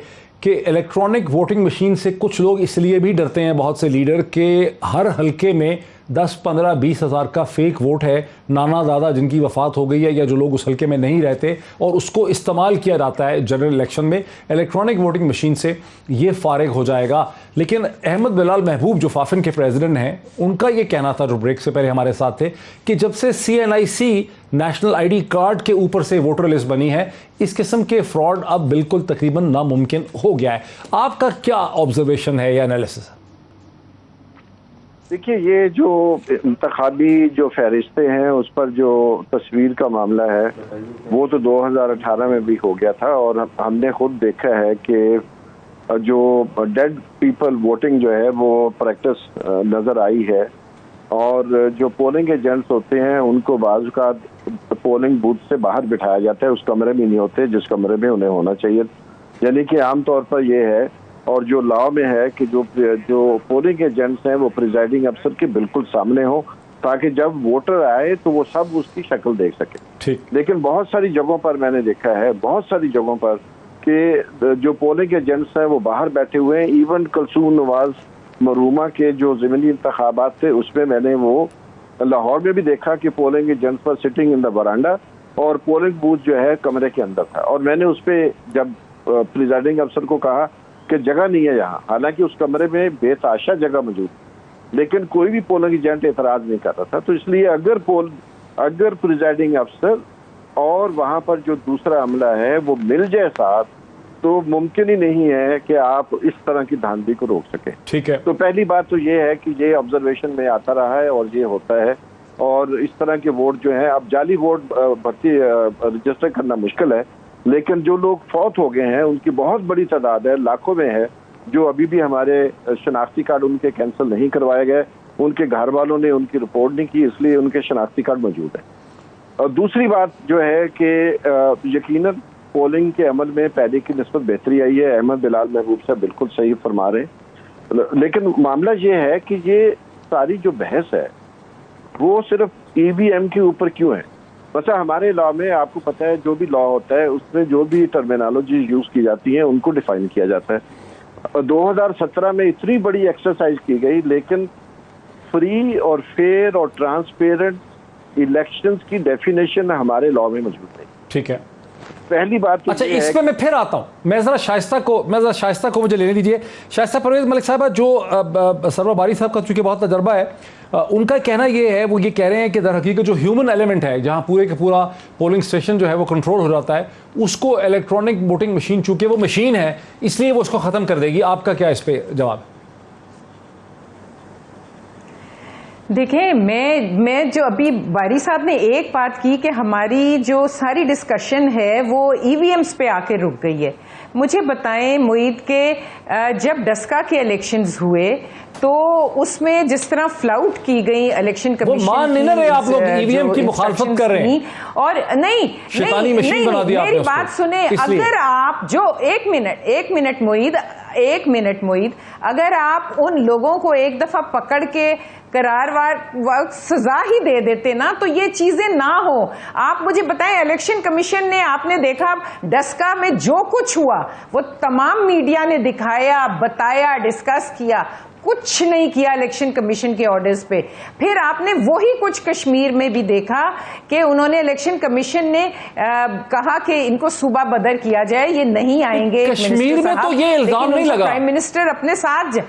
कि इलेक्ट्रॉनिक वोटिंग मशीन से कुछ लोग इसलिए भी डरते हैं, बहुत से लीडर, के हर हलके में 10, 15, 20 हज़ार का फेक वोट है, नाना दादा जिनकी वफ़ात हो गई है या जो लोग उस हलके में नहीं रहते, और उसको इस्तेमाल किया जाता है जनरल इलेक्शन में। इलेक्ट्रॉनिक वोटिंग मशीन से ये फारिग हो जाएगा। लेकिन अहमद बिलाल महबूब जो फाफिन के प्रेसिडेंट हैं, उनका ये कहना था, जो ब्रेक से पहले हमारे साथ थे, कि जब से CNIC नेशनल ID कार्ड के ऊपर से वोटर लिस्ट बनी है, इस किस्म के फ्रॉड अब बिल्कुल तकरीबन नामुमकिन हो गया है। आपका क्या ऑब्जर्वेशन है या एनालिसिस है? देखिए, ये जो इंतखाबी जो फहरिस्तें हैं उस पर जो तस्वीर का मामला है वो तो 2018 में भी हो गया था, और हमने खुद देखा है कि जो डेड पीपल वोटिंग जो है वो प्रैक्टिस नज़र आई है, और जो पोलिंग एजेंट्स होते हैं उनको बाज़ का पोलिंग बूथ से बाहर बिठाया जाता है, उस कमरे में नहीं होते जिस कमरे में उन्हें होना चाहिए। यानी कि आमतौर पर यह है, और जो लॉ में है कि जो पोलिंग एजेंट्स हैं वो प्रिजाइडिंग अफसर के बिल्कुल सामने हो, ताकि जब वोटर आए तो वो सब उसकी शक्ल देख सके। ठीक। लेकिन बहुत सारी जगहों पर मैंने देखा है, बहुत सारी जगहों पर कि जो पोलिंग एजेंट्स हैं वो बाहर बैठे हुए हैं। इवन कलसून नवाज मरूमा के जो ज़मीनी इंतखाबात थे उसमें मैंने वो लाहौर में भी देखा कि पोलिंग एजेंट्स पर सिटिंग इन द बरांडा, और पोलिंग बूथ जो है कमरे के अंदर था। और मैंने उस पर जब प्रिजाइडिंग अफसर को कहा कि जगह नहीं है यहाँ, हालांकि उस कमरे में बेताशा जगह मौजूद, लेकिन कोई भी पोलिंग एजेंट एतराज नहीं कर रहा था। तो इसलिए अगर प्रिजाइडिंग अफसर और वहाँ पर जो दूसरा अमला है वो मिल जाए साथ, तो मुमकिन ही नहीं है कि आप इस तरह की धांधली को रोक सके। ठीक है। तो पहली बात तो ये है कि ये ऑब्जर्वेशन में आता रहा है और ये होता है, और इस तरह के वोट जो हैं, अब जाली वोट भर्ती रजिस्टर करना मुश्किल है, लेकिन जो लोग फौत हो गए हैं उनकी बहुत बड़ी तादाद है, लाखों में है, जो अभी भी हमारे शनाख्ती कार्ड उनके कैंसिल नहीं करवाए गए, उनके घर वालों ने उनकी रिपोर्ट नहीं की, इसलिए उनके शनाख्ती कार्ड मौजूद है। और दूसरी बात जो है कि यकीनन पोलिंग के अमल में पहले की निस्बत बेहतरी आई है। अहमद बिलाल महबूब साहब बिल्कुल सही फरमा रहे हैं, लेकिन मामला ये है कि ये सारी जो बहस है वो सिर्फ EVM के ऊपर क्यों है। वैसे हमारे लॉ में आपको पता है, जो भी लॉ होता है उसमें जो भी टर्मिनोलॉजी यूज की जाती है उनको डिफाइन किया जाता है। 2017 में इतनी बड़ी एक्सरसाइज की गई, लेकिन फ्री और फेयर और ट्रांसपेरेंट इलेक्शंस की डेफिनेशन हमारे लॉ में मौजूद नहीं। ठीक है। पहली बात तो अच्छा, इस पे मैं फिर आता हूँ। मैं जरा शाइस्ता को मुझे लेने दीजिए। शाइस्ता परवेज़ मलिक साहब, जो सरवर बारी साहब का चूंकि बहुत तजर्बा है, उनका कहना ये है, वो ये कह रहे हैं कि दर हकीकत जो ह्यूमन एलिमेंट है, जहाँ पूरे का पूरा पोलिंग स्टेशन जो है वो कंट्रोल हो जाता है, उसको इलेक्ट्रॉनिक वोटिंग मशीन, चूंकि वो मशीन है इसलिए वो उसको ख़त्म कर देगी। आपका क्या इस पर जवाब है? देखिए, मैं जो अभी बारी साहब ने एक बात की कि हमारी जो सारी डिस्कशन है वो EVMs पे आके रुक गई है। मुझे बताएं मुईद के जब डस्का के इलेक्शंस हुए तो उसमें जिस तरह फ्लाउट की गई इलेक्शन कमीशन, वो मान नहीं रहे आप लोग EVM की मुखालफत कर रहे हैं, और नहीं मेरी बात सुने। अगर आप जो एक मिनट मुईद, अगर आप उन लोगों को एक दफा पकड़ के करारवार सजा ही दे देते ना, तो ये चीजें ना हो। आप मुझे बताएं, इलेक्शन कमीशन ने, आपने देखा डस्का में जो कुछ हुआ वो तमाम मीडिया ने दिखाया, बताया, डिस्कस किया, कुछ नहीं किया इलेक्शन कमीशन के ऑर्डर्स पे। फिर आपने वही कुछ कश्मीर में भी देखा कि उन्होंने इलेक्शन कमीशन ने कहा कि इनको सूबा बदर किया जाए, ये नहीं आएंगे कश्मीर में, तो ये इल्जाम नहीं लगा। प्राइम मिनिस्टर अपने साथ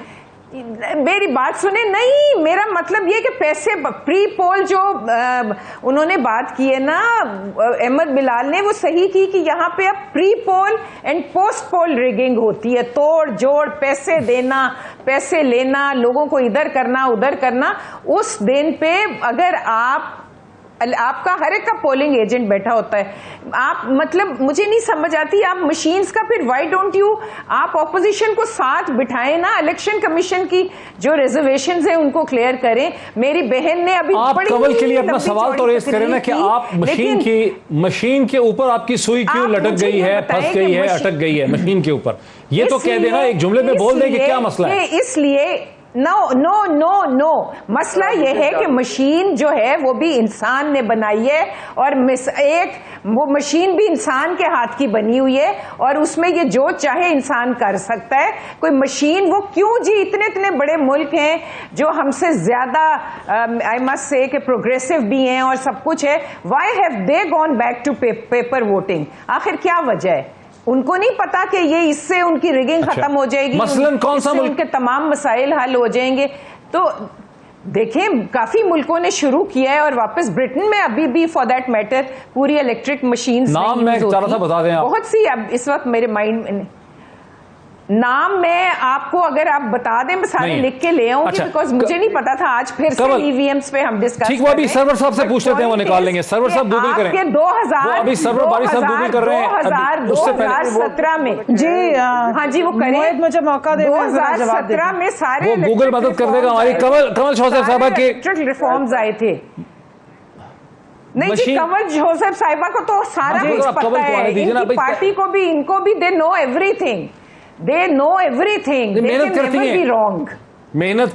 मेरी बात सुने, नहीं मेरा मतलब ये कि पैसे प्री पोल जो उन्होंने बात की है ना अहमद बिलाल ने, वो सही की कि यहाँ पे अब pre poll and post poll rigging होती है, तोड़ जोड़, पैसे देना पैसे लेना, लोगों को इधर करना उधर करना। उस दिन पे अगर आपका हर एक का पोलिंग एजेंट बैठा होता है, आप मतलब मुझे नहीं समझ आती आप मशीन्स का फिर व्हाई डोंट यू आप ऑपोजिशन को साथ बिठाएं ना, इलेक्शन कमीशन की जो रिजर्वेशंस है उनको क्लियर करें। मेरी बहन ने अभी आप कवल के लिए अपना सवाल तो रेज करें ना कि आप मशीन के ऊपर आपकी सुई क्यों लटक गई है, फंस गई है, अटक गई है मशीन के ऊपर, ये तो कह देना, एक जुमले में बोल दें कि क्या मसला है। इसलिए नो मसला ये है कि मशीन जो है वो भी इंसान ने बनाई है और वो मशीन भी इंसान के हाथ की बनी हुई है और उसमें ये जो चाहे इंसान कर सकता है। कोई मशीन वो क्यों जी, इतने बड़े मुल्क हैं जो हमसे ज्यादा आई मस्ट से कि प्रोग्रेसिव भी हैं और सब कुछ है, why have they gone back to paper voting? आखिर क्या वजह है? उनको नहीं पता कि ये इससे उनकी रिगिंग खत्म हो जाएगी, मसलन कौन सा मुल्क? उनके तमाम मसाइल हल हो जाएंगे। तो देखें काफी मुल्कों ने शुरू किया है और वापस ब्रिटेन में अभी भी फॉर दैट मैटर पूरी इलेक्ट्रिक मशीन नाम मैं चाह रहा था बता दें आप। बहुत सी अब इस वक्त मेरे माइंड में नाम मैं आपको अगर आप बता दें मैं सारे लिख के ले आऊंगी, बिकॉज मुझे नहीं पता था। आज फिर से ईवीएम्स पे हम डिस्कस ठीक, वो अभी सर्वर साहब से पूछ लेते हैं, वो निकाल लेंगे। सर्वर साहब गूगल करें, आपके 2000 अभी सर्वर बारी साहब गूगल कर रहे हैं 2017 में जी हाँ जी वो करें, मुझे मौका दे 2017 में सारे वो गूगल मदद कर देगा हमारी। कमल जोसेफ साहबा के इलेक्ट्रिक रिफॉर्म्स आए थे। नहीं जी, कमल जोसेफ साहिबा को तो सारा कुछ पता है, इनकी पार्टी को भी, इनको भी, they know everything, they know everything, they can never be wrong। मेहनत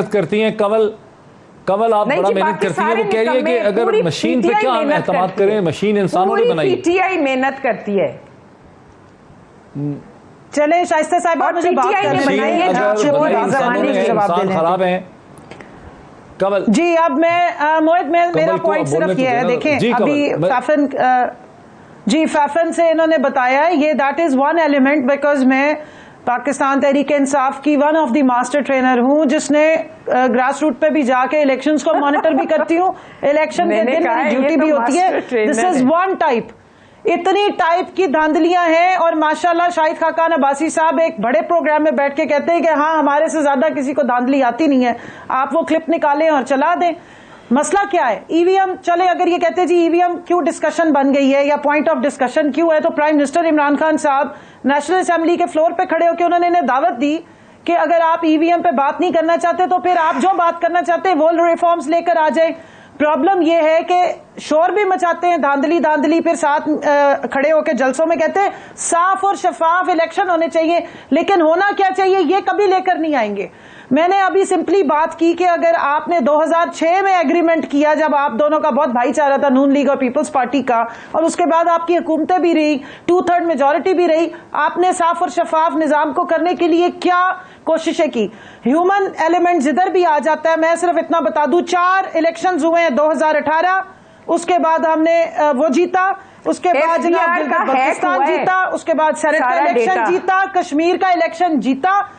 करती हैं कमल आप बड़ा मेहनत करती हैं। वो कह रही है कि अगर मशीन पे क्या हम एतमाद करें, मशीन इंसानों ने बनाई। पीटीआई मेहनत करती है। चले शाइस्ता साहिबा मुझे बात करने इंसान खराब है। कमल जी अब मैं मोहित मेरा पॉइंट सिर्फ ये है, देखें अभी फैफन से इन्होंने बताया है ये that is one element, because मैं पाकिस्तान तहरीक इंसाफ की one of the master trainer हूं जिसने ग्रास रूट पे भी जाके इलेक्शंस को मॉनिटर भी करती हूं, इलेक्शन के दिन मेरी ड्यूटी भी होती है। दिस इज वन टाइप, इतनी टाइप की धांधलियां हैं और माशाल्लाह शाहिद खाकान अब्बासी साहब एक बड़े प्रोग्राम में बैठ के कहते हैं कि हाँ हमारे से ज्यादा किसी को धांधली आती नहीं है, आप वो क्लिप निकालें और चला दें। मसला क्या है? ईवीएम, चले अगर ये कहते हैं जी ईवीएम क्यों डिस्कशन बन गई है या पॉइंट ऑफ डिस्कशन क्यों है, तो प्राइम मिनिस्टर इमरान खान साहब नेशनल असेंबली के फ्लोर पे खड़े होकर उन्होंने इन्हें दावत दी कि अगर आप ईवीएम पे बात नहीं करना चाहते तो फिर आप जो बात करना चाहते हैं वो रिफॉर्म्स लेकर आ जाए। प्रॉब्लम यह है कि शोर भी मचाते हैं, धांधली, फिर साथ खड़े होकर जलसों में कहते हैं साफ और शफाफ इलेक्शन होने चाहिए, लेकिन होना क्या चाहिए ये कभी लेकर नहीं आएंगे। मैंने अभी सिंपली बात की कि अगर आपने 2006 में एग्रीमेंट किया जब आप दोनों का बहुत भाईचारा था, नून लीग और पीपल्स पार्टी का, और उसके बाद आपकी हुकूमतें भी रही, 2/3 मेजोरिटी भी रही, आपने साफ और शफाफ निजाम को करने के लिए क्या कोशिशें की? ह्यूमन एलिमेंट जिधर भी आ जाता है। मैं सिर्फ इतना बता दूं 4 इलेक्शंस हुए हैं 2018, उसके बाद हमने वो जीता, उसके बाद जनाब पाकिस्तान जीता, उसके बाद सेनेट का इलेक्शन जीता, कश्मीर का इलेक्शन जीता।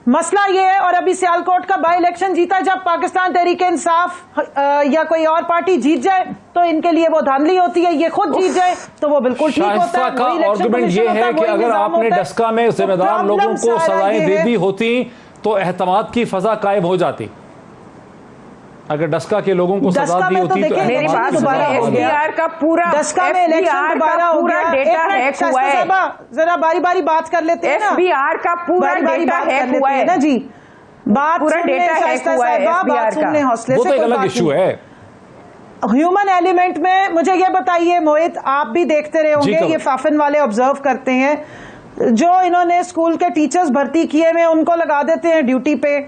मसला ये है, और अभी सियालकोट का बाई इलेक्शन जीता। जब पाकिस्तान तहरीक इंसाफ या कोई और पार्टी जीत जाए तो इनके लिए वो धांधली होती है, ये खुद जीत जाए तो वो बिल्कुल ठीक होता है। आर्गुमेंट ये है कि अगर आपने डस्का में जिम्मेदार लोगों को सजाएं दे दी होती तो एहतमाद की फजा कायम हो जाती। अगर डस्का के लोगों को सजा दी होती तो मेरी बात दोबारा एफबीआर का पूरा डस्का में इलेक्शन दोबारा हो गया, डेटा हैक हुआ है। जरा बारी बात कर लेते हैं ना, एफबीआर का पूरा डेटा हैक हुआ है ना जी, बात पूरा डेटा हैक हुआ है एफबीआर का, हौसले वो तो एक अलग इशू है। ह्यूमन एलिमेंट में मुझे ये बताइए मोहित, आप भी देखते रहे होंगे, ये फाफिन वाले ऑब्जर्व करते हैं, जो इन्होंने स्कूल के टीचर्स भर्ती किए हुए उनको लगा देते हैं ड्यूटी पे,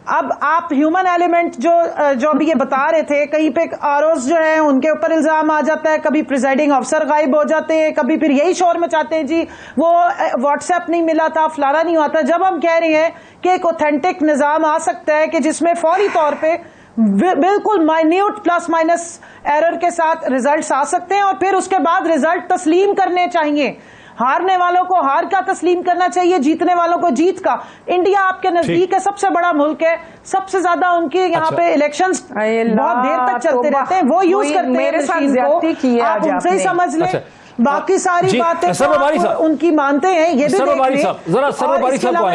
अब आप ह्यूमन एलिमेंट जो अभी ये बता रहे थे, कहीं पे आरओज जो है उनके ऊपर इल्जाम आ जाता है, कभी प्रिजाइडिंग अफसर गायब हो जाते हैं, कभी फिर यही शोर मचाते हैं जी वो व्हाट्सएप नहीं मिला था, फलाना नहीं हुआ था। जब हम कह रहे हैं कि एक ऑथेंटिक निजाम आ सकता है कि जिसमें फौरी तौर पे बिल्कुल माइन्यूट प्लस माइनस एरर के साथ रिजल्ट्स आ सकते हैं और फिर उसके बाद रिजल्ट तस्लीम करने चाहिए। हारने वालों को हार का तस्लीम करना चाहिए, जीतने वालों को जीत का। इंडिया आपके नजदीक है, सबसे बड़ा मुल्क है, सबसे ज्यादा उनके यहाँ पे इलेक्शंस बहुत देर तक चलते रहते हैं, वो यूज करते हैं मेरे साथ ज्यादती की है आप उनसे ही समझ लें। बाकी सारी बातें तो उनकी मानते हैं। ये भी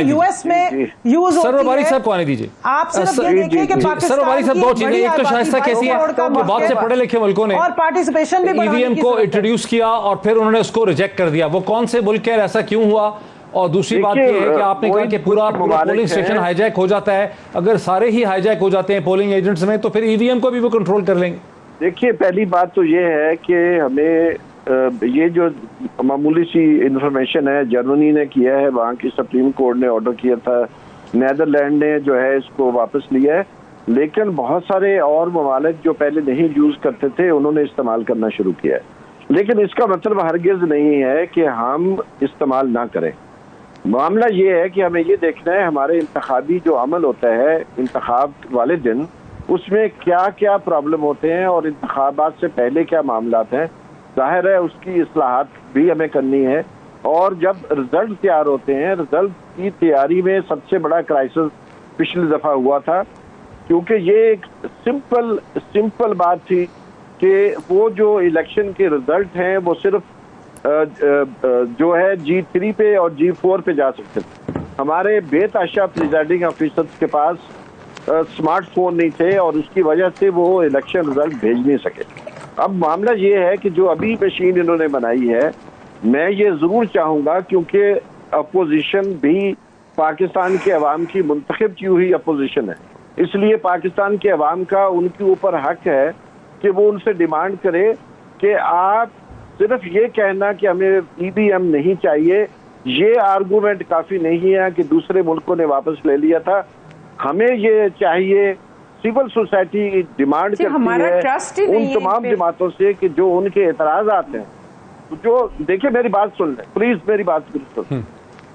यूएस में यूज सर्वबारी साहब को आने दीजिए। आप सिर्फ ये देखिए कि सर्वबारी साहब दो चीजें, एक तो शाइस्ता कैसी है कि बहुत से पढ़े लिखे मुल्कों ने और पार्टिसिपेशन भी ईवीएम को इंट्रोड्यूस किया और फिर उन्होंने उसको रिजेक्ट कर दिया। वो कौन से मुल्क है, ऐसा क्यों हुआ? और दूसरी बात यह है कि आपने कहा कि पूरा पोलिंग स्टेशन हाईजैक हो जाता है। अगर सारे ही हाईजैक हो जाते हैं पोलिंग एजेंट्स में तो फिर ईवीएम को भी वो कंट्रोल कर लेंगे। देखिए, पहली बात तो ये है कि हमें ये जो मामूली सी इंफॉर्मेशन है जर्मनी ने किया है, वहाँ की सुप्रीम कोर्ट ने ऑर्डर किया था, नेदरलैंड ने जो है इसको वापस लिया है, लेकिन बहुत सारे और ममालिक जो पहले नहीं यूज करते थे उन्होंने इस्तेमाल करना शुरू किया है। लेकिन इसका मतलब हरगिज नहीं है कि हम इस्तेमाल ना करें। मामला ये है कि हमें ये देखना है हमारे इंतखाबी जो अमल होता है इंतखाब वाले दिन, उसमें क्या क्या प्रॉब्लम होते हैं और इंतखाबात से पहले क्या मामलात हैं। जाहिर है उसकी इस्लाहात भी हमें करनी है। और जब रिजल्ट तैयार होते हैं, रिजल्ट की तैयारी में सबसे बड़ा क्राइसिस पिछली दफा हुआ था, क्योंकि ये एक सिंपल बात थी कि वो जो इलेक्शन के रिजल्ट हैं वो सिर्फ जो है G3 पे और G4 पे जा सकते थे। हमारे बेताशा प्रिजाइडिंग ऑफिसर्स के पास स्मार्टफोन नहीं थे और उसकी वजह से वो इलेक्शन रिजल्ट भेज नहीं सके। अब मामला ये है कि जो अभी मशीन इन्होंने बनाई है, मैं ये जरूर चाहूंगा, क्योंकि अपोजिशन भी पाकिस्तान के अवाम की मुंतखब की हुई अपोजिशन है, इसलिए पाकिस्तान के अवाम का उनके ऊपर हक है कि वो उनसे डिमांड करे कि आप सिर्फ ये कहना कि हमें ईवीएम नहीं चाहिए, ये आर्गूमेंट काफी नहीं है कि दूसरे मुल्कों ने वापस ले लिया था। हमें ये चाहिए, सिविल सोसाइटी डिमांड करती है उन तमाम जमातों से कि जो उनके एतराज आते हैं, जो देखिए मेरी बात सुन लें प्लीज, मेरी बात सुन,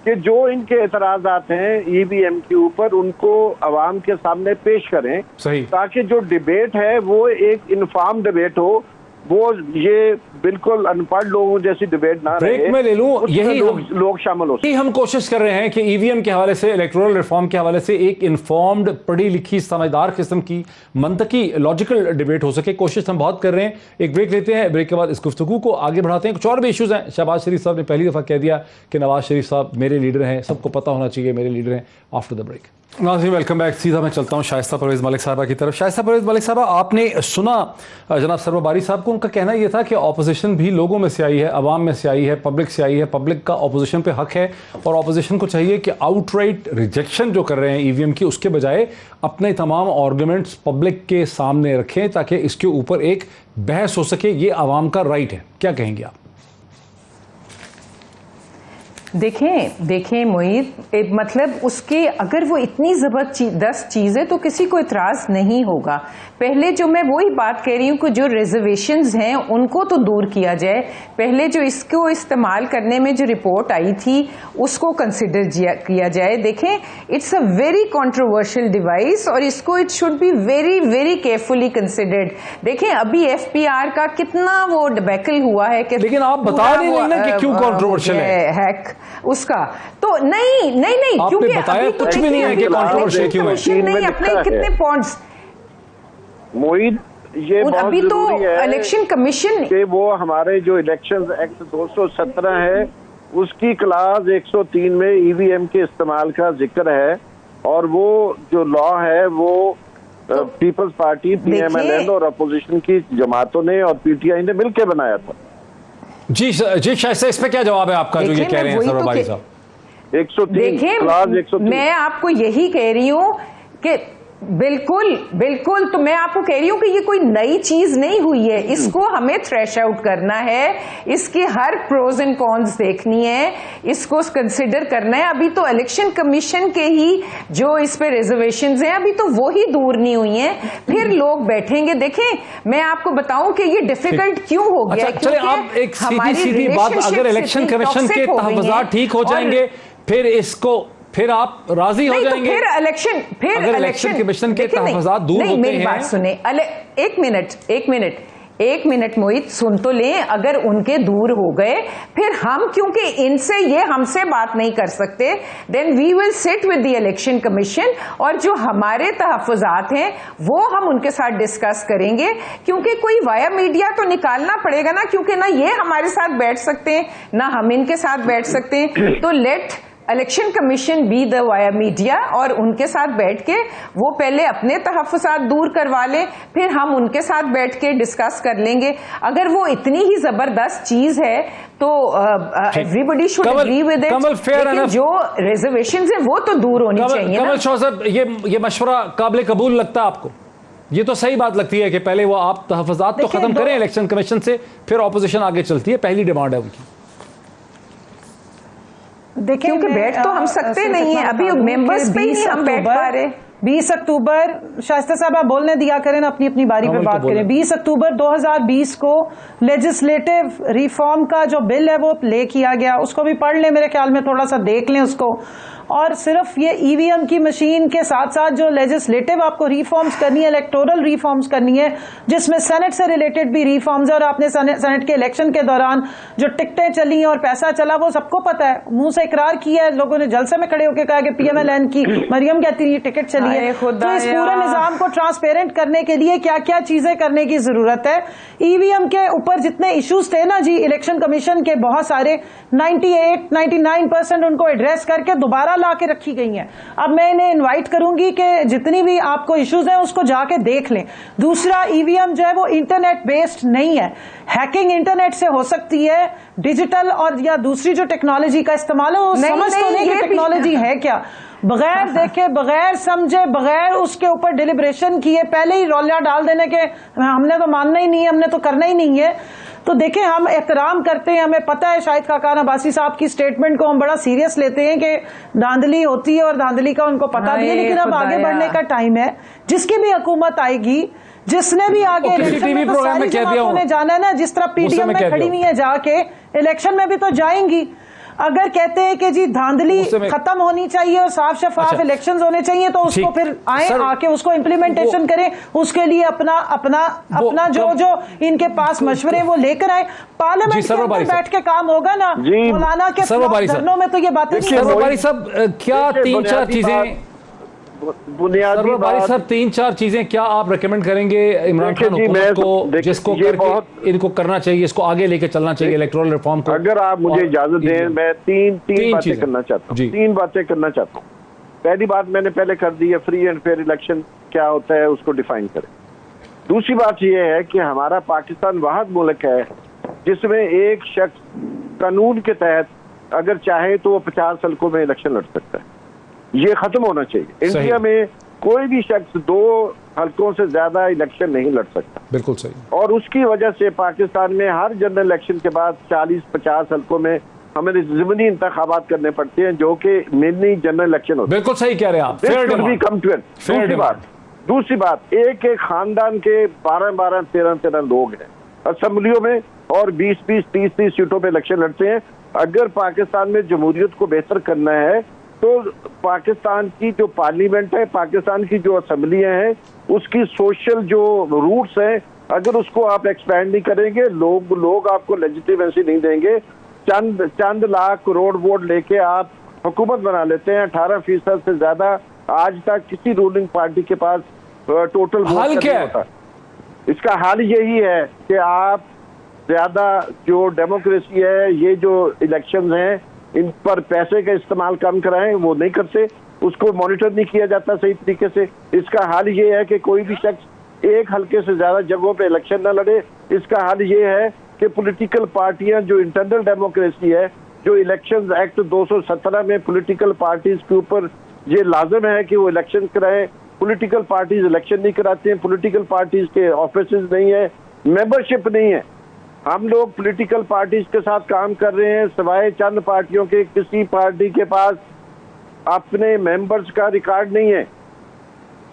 कि जो इनके एतराजात हैं ईवीएम के ऊपर उनको अवाम के सामने पेश करें, ताकि जो डिबेट है वो एक इन्फॉर्म डिबेट हो, वो ये बिल्कुल अनपढ़ लोगों जैसी डिबेट ना रहे। ब्रेक में ले लूं, यही लोग शामिल हो सकते। हम कोशिश कर रहे हैं कि ईवीएम के हवाले से, इलेक्टोरल रिफॉर्म के हवाले से एक इन्फॉर्म्ड, पढ़ी लिखी, समझदार किस्म की मंतकी लॉजिकल डिबेट हो सके। कोशिश हम बहुत कर रहे हैं। एक ब्रेक लेते हैं, ब्रेक के बाद इस गुफ्तगू को आगे बढ़ाते हैं। कुछ और भी इशूज़ हैं। शहबाज शरीफ साहब ने पहली दफ़ा कह दिया कि नवाज शरीफ साहब मेरे लीडर हैं, सबको पता होना चाहिए मेरे लीडर हैं। आफ्टर द ब्रेक नाज़रीन वेलकम बैक। सीधा मैं चलता हूँ शाइस्ता परवेज़ मलिक साहबा की तरफ। शाइस्ता परवेज़ मलिक साहबा, आपने सुना जनाब सर्वबारी साहब को, उनका कहना यह था कि ऑपोजिशन भी लोगों में से आई है, अवाम में से आई है, पब्लिक से आई है, पब्लिक का ऑपोजिशन पे हक है और ऑपोजिशन को चाहिए कि आउटराइट रिजेक्शन जो कर रहे हैं ईवीएम की, उसके बजाय अपने तमाम आर्गूमेंट्स पब्लिक के सामने रखें ताकि इसके ऊपर एक बहस हो सके। ये अवाम का राइट है। क्या कहेंगे आप? देखें मोईद, मतलब उसके अगर वो इतनी ज़बरदस्त चीज़ है तो किसी को इतराज़ नहीं होगा। पहले जो मैं वही बात कह रही हूँ कि जो रिजर्वेशंस हैं उनको तो दूर किया जाए। पहले जो इसको इस्तेमाल करने में जो रिपोर्ट आई थी उसको कंसिडर किया जाए। देखें, it's a very controversial device और इसको it should be very very carefully considered. देखें, अभी एफपीआर का कितना वो डिबैकल हुआ है कि, लेकिन आप बता रहे हैं ना कि क्यों कंट्रोवर्शियल है हैक उसका, तो नहीं क्योंकि बताया कुछ भी नहीं है कि कंट्रोवर्शियल क्यों है। नहीं, अपने कितने पॉइंट्स मोईद, ये बहुत अभी तो है इलेक्शन कमीशन कि वो हमारे जो इलेक्शन एक्ट 217 है उसकी क्लास 103 में ईवीएम के इस्तेमाल का जिक्र है, और वो जो लॉ है वो पीपल्स पार्टी, पीएमएलएन और अपोजिशन की जमातों ने और पीटीआई ने मिलकर बनाया था। जी शायद इस पे क्या जवाब है आपका जो ये कह रहे हैं सर्वबारी साहब? 103 क्लास 103। मैं आपको यही कह रही हूँ कि बिल्कुल बिल्कुल, तो मैं आपको कह रही हूं कि ये कोई नई चीज नहीं हुई है, इसको हमें थ्रेश आउट करना है, इसकी हर प्रोज एंड कॉन्स देखनी है, इसको कंसिडर करना है। अभी तो इलेक्शन कमीशन के ही जो इस पे रिजर्वेशंस हैं अभी तो वो ही दूर नहीं हुई हैं, फिर लोग बैठेंगे। देखें मैं आपको बताऊं कि ये डिफिकल्ट क्यों हो गया। अच्छा, चले आप एक सीधी बात, अगर इलेक्शन कमीशन के तहफ़्फ़ुज़ात ठीक हो जाएंगे फिर आप राजी हो जाएंगे? तो अगर इलेक्शन कमीशन के तहफ़्फ़ुज़ात दूर होते हैं। मेरी बात सुने, एक मिनट मोहित सुन तो लें। अगर उनके दूर हो गए फिर हम, क्योंकि इनसे ये हमसे बात नहीं कर सकते, then we will sit with the election commission और जो हमारे तहफ़्फ़ुज़ात हैं वो हम उनके साथ डिस्कस करेंगे, क्योंकि कोई वाया मीडिया तो निकालना पड़ेगा ना, क्योंकि ना ये हमारे साथ बैठ सकते हैं ना हम इनके साथ बैठ सकते हैं। तो let election commission be the via media और उनके साथ बैठ के वो पहले अपने तहफ़्फ़ुज़ात दूर करवा लें, फिर हम उनके साथ बैठ के डिस्कस कर लेंगे। अगर वो इतनी ही जबरदस्त चीज है तो everybody should agree with it. लेकिन जो रिजर्वेशंस हैं वो तो दूर होनी चाहिए। कमल शॉ साहब, ये मशवरा काबिल कबूल लगता है आपको? ये तो सही बात लगती है कि पहले वो आप तहफ़्फ़ुज़ात तो खत्म करें इलेक्शन कमीशन से, फिर ऑपोजिशन आगे चलती है, पहली डिमांड है उनकी। देखिए, क्योंकि बैठ तो हम सकते नहीं है, अभी मेंबर्स पे ही हम बैठ पा रहे। 20 अक्टूबर, शाइस्ता साहब आप बोलने दिया करें ना, अपनी बारी पे बात करें। 20 अक्टूबर 2020 को लेजिस्लेटिव रिफॉर्म का जो बिल है वो प्ले किया गया, उसको भी पढ़ लें, मेरे ख्याल में थोड़ा सा देख लें उसको। और सिर्फ ये ईवीएम की मशीन के साथ साथ जो लेजिस्लेटिव आपको रिफॉर्म्स करनी है, इलेक्टोरल रिफॉर्म्स करनी है, जिसमें सेनेट से रिलेटेड भी रिफॉर्म्स है। और आपने सेनेट के इलेक्शन के दौरान जो टिकटें चली और पैसा चला वो सबको पता है, मुंह से इकरार किया है, लोगों ने जलसे में खड़े होकर कहा कि पीएमएलएन की मरियम कहती है टिकट चली है। तो इस पूरे निजाम को ट्रांसपेरेंट करने के लिए क्या क्या चीजें करने की जरूरत है। ईवीएम के ऊपर जितने इश्यूज थे ना जी, इलेक्शन कमीशन के बहुत सारे 98-99% उनको एड्रेस करके दोबारा ला के रखी गई हैं। अब मैं इन्हें इनवाइट करूंगी कि जितनी भी आपको इश्यूज हैं उसको जाके देख लें। दूसरा, ईवीएम जो है वो इंटरनेट बेस्ड नहीं है, हैकिंग इंटरनेट से हो सकती है, डिजिटल और या दूसरी जो टेक्नोलॉजी का इस्तेमाल है वो समझ तो नहीं कि टेक्नोलॉजी है क्या, बगैर देखे, बगैर समझे, बगैर उसके ऊपर डिलिब्रेशन किए पहले ही रौलिया डाल देने के हमने तो मानना ही नहीं है, हमने तो करना ही नहीं है। तो देखें, हम एहतराम करते हैं, हमें पता है शाहिद खाकान अब्बासी साहब की स्टेटमेंट को हम बड़ा सीरियस लेते हैं कि धांधली होती है और धांधली का उनको पता भी है, लेकिन अब आगे बढ़ने का टाइम है। जिसकी भी हुकूमत आएगी, जिसने भी आगे इलेक्शन में तो सारी जमातों ने जाना है ना, जिस तरह पीडीएम में खड़ी हुई है जाके इलेक्शन में भी तो जाएंगी। अगर कहते हैं कि जी धांधली खत्म होनी चाहिए और साफ शफाफ इलेक्शंस होने चाहिए तो उसको फिर आए, आके उसको इम्प्लीमेंटेशन करें, उसके लिए अपना जो इनके पास मशवरे वो लेकर आए। पार्लियामेंट के अंदर बैठ के काम होगा ना, मौलाना के धरनों में तो ये बातें नहीं। सब क्या 3-4 चीजें बुनियादी बात, सर 3-4 चीजें क्या आप रेकमेंड करेंगे इमरान खान हुकूमत को, जिसको करके इनको करना चाहिए, इसको आगे लेके चलना चाहिए इलेक्टोरल रिफॉर्म को? अगर आप मुझे इजाजत दें, मैं तीन बातें करना चाहता हूँ। 3 बातें करना चाहता हूँ। पहली बात मैंने पहले कर दी है, फ्री एंड फेयर इलेक्शन क्या होता है उसको डिफाइन करें। दूसरी बात यह है कि हमारा पाकिस्तान वाहिद मुल्क है जिसमें एक शख्स कानून के तहत अगर चाहे तो वो 50 हल्कों में इलेक्शन लड़ सकता है। ये खत्म होना चाहिए। इंडिया में कोई भी शख्स 2 हल्कों से ज्यादा इलेक्शन नहीं लड़ सकता। बिल्कुल सही। और उसकी वजह से पाकिस्तान में हर जनरल इलेक्शन के बाद 40-50 हल्कों में हमें ज़िमनी इंतखाबात करने पड़ते हैं, जो कि मिनी जनरल इलेक्शन होते हैं। बिल्कुल सही कह रहे हैं आप। दूसरी बात, एक खानदान के 12-12, 13-13 लोग हैं असेंबलियों में और 20-20, 30-30 सीटों पे इलेक्शन लड़ते हैं। अगर पाकिस्तान में जमहूरियत को बेहतर करना है तो पाकिस्तान की जो पार्लियामेंट है, पाकिस्तान की जो असेंबलियां हैं, उसकी सोशल जो रूट्स हैं, अगर उसको आप एक्सपैंड नहीं करेंगे, लोग आपको लेजिटिमेसी नहीं देंगे। चंद लाख करोड़ वोट लेके आप हुकूमत बना लेते हैं। 18% से ज्यादा आज तक किसी रूलिंग पार्टी के पास टोटल हल क्या है? इसका हल यही है कि आप ज्यादा जो डेमोक्रेसी है, ये जो इलेक्शन हैं, इन पर पैसे का इस्तेमाल कम कराएं, वो नहीं करते, उसको मॉनिटर नहीं किया जाता सही तरीके से। इसका हल ये है कि कोई भी शख्स एक हल्के से ज्यादा जगहों पे इलेक्शन न लड़े। इसका हल ये है कि पॉलिटिकल पार्टियां, जो इंटरनल डेमोक्रेसी है, जो इलेक्शन एक्ट 217 में पॉलिटिकल पार्टीज के ऊपर ये लाजम है कि वो इलेक्शन कराएं, पॉलिटिकल पार्टीज इलेक्शन नहीं कराते हैं, पॉलिटिकल पार्टीज के ऑफिसेज नहीं है, मेंबरशिप नहीं है। हम लोग पॉलिटिकल पार्टीज के साथ काम कर रहे हैं, सिवाय चंद पार्टियों के किसी पार्टी के पास अपने मेंबर्स का रिकॉर्ड नहीं है।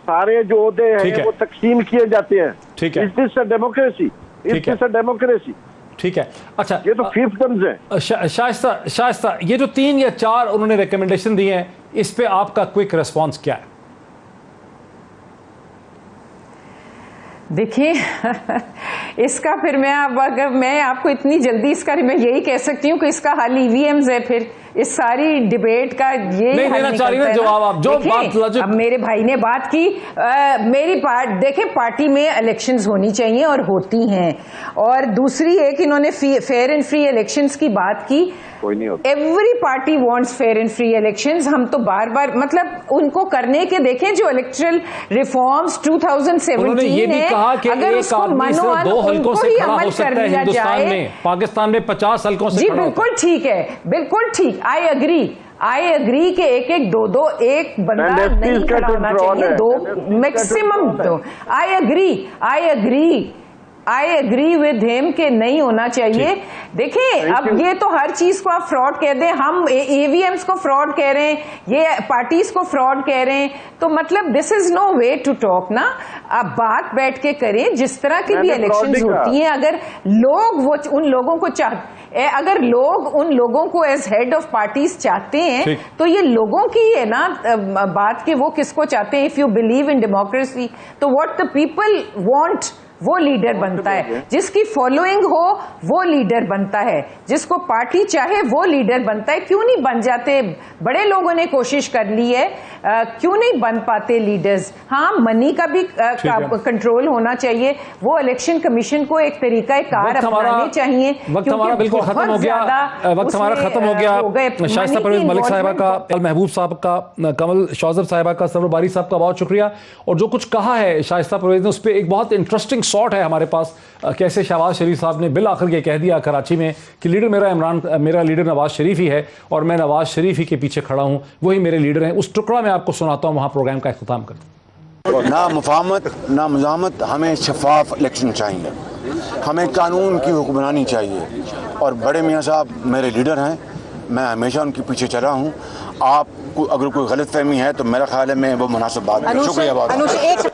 सारे जो ओहदे हैं वो तकसीम किए जाते हैं। ठीक है, इस दिस डेमोक्रेसी, इस दिस डेमोक्रेसी। ठीक है, अच्छा ये तो फिफ्थम्स है। शाइस्ता, ये जो 3 या 4 उन्होंने रिकमेंडेशन दी है, इस पे आपका क्विक रिस्पांस क्या है? देखिए इसका फिर मैं अब अगर मैं आपको इतनी जल्दी इसका मैं यही कह सकती हूँ कि इसका हल ईवीएम्स है। फिर इस सारी डिबेट का ये नहीं देना चाह रही ना जवाब आप जो बात अब मेरे भाई ने बात की मेरी देखे पार्टी में इलेक्शंस होनी चाहिए और होती हैं, और दूसरी एक इन्होंने फेयर एंड फ्री इलेक्शंस की बात की। Every party wants fair and free elections. हम तो बार बार मतलब उनको करने के देखें जो इलेक्ट्रल रिफॉर्म्स 2017 ये भी कहा कि अगर एक आदमी सिर्फ 2 हलकों से खड़ा हो सकता है हिंदुस्तान में, पाकिस्तान में 50 हलकों से जी खड़ा बिल्कुल ठीक है, बिल्कुल ठीक। आई एग्री के एक 2 एक बंदा नहीं खड़ा होना चाहिए, 2 maximum 2। I agree with him कि नहीं होना चाहिए। देखिए अब ये तो हर चीज को आप फ्रॉड कह दें, हम ईवीएम्स को फ्रॉड कह रहे हैं, ये पार्टीज को फ्रॉड कह रहे हैं, तो मतलब this is no way to talk ना। आप बात बैठ के करें, जिस तरह की भी इलेक्शंस होती हैं, अगर लोग वो उन लोगों को अगर लोग उन लोगों को एज हेड ऑफ पार्टीज चाहते हैं तो ये लोगों की है ना बात कि वो किसको चाहते हैं। If you believe in democracy तो व्हाट द पीपल वांट वो लीडर बनता है, जिसकी फॉलोइंग हो वो लीडर बनता है, जिसको पार्टी चाहे वो लीडर बनता है। क्यों नहीं बन जाते? बड़े लोगों ने कोशिश कर ली है, क्यों नहीं बन पाते लीडर्स? हाँ, मनी का भी कंट्रोल होना चाहिए, वो इलेक्शन कमीशन को एक तरीका कार अपनाने चाहिए। वक्त हमारा बिल्कुल खत्म हो गया, वक्त हमारा खत्म हो गया। शाइस्ता परवेज मलिक साहिबा का, अल महबूब साहब का, कमल शौजर साहिबा का, सरवर बारी साहब का बहुत शुक्रिया। और जो कुछ कहा है शाइस्ता परवेज ने, उस पर एक बहुत इंटरेस्टिंग शॉट है हमारे पास, कैसे शहबाज शरीफ साहब ने बिल आखिर ये कह दिया कराची में कि लीडर मेरा लीडर नवाज शरीफ ही है और मैं नवाज शरीफ ही के पीछे खड़ा हूं, वही मेरे लीडर हैं। उस टुकड़ा मैं आपको सुनाता हूं, वहां प्रोग्राम का इख्तिताम करते हैं। ना मुफाहमत ना मुजामत, हमें शफाफ इलेक्शन चाहिए, हमें कानून की हुक्मरानी चाहिए। और बड़े मियाँ साहब मेरे लीडर हैं, मैं हमेशा उनके पीछे चला हूँ। आपको अगर कोई गलत फहमी है तो मेरा ख्याल है मैं वो मुनासिब बात। शुक्रिया बहुत।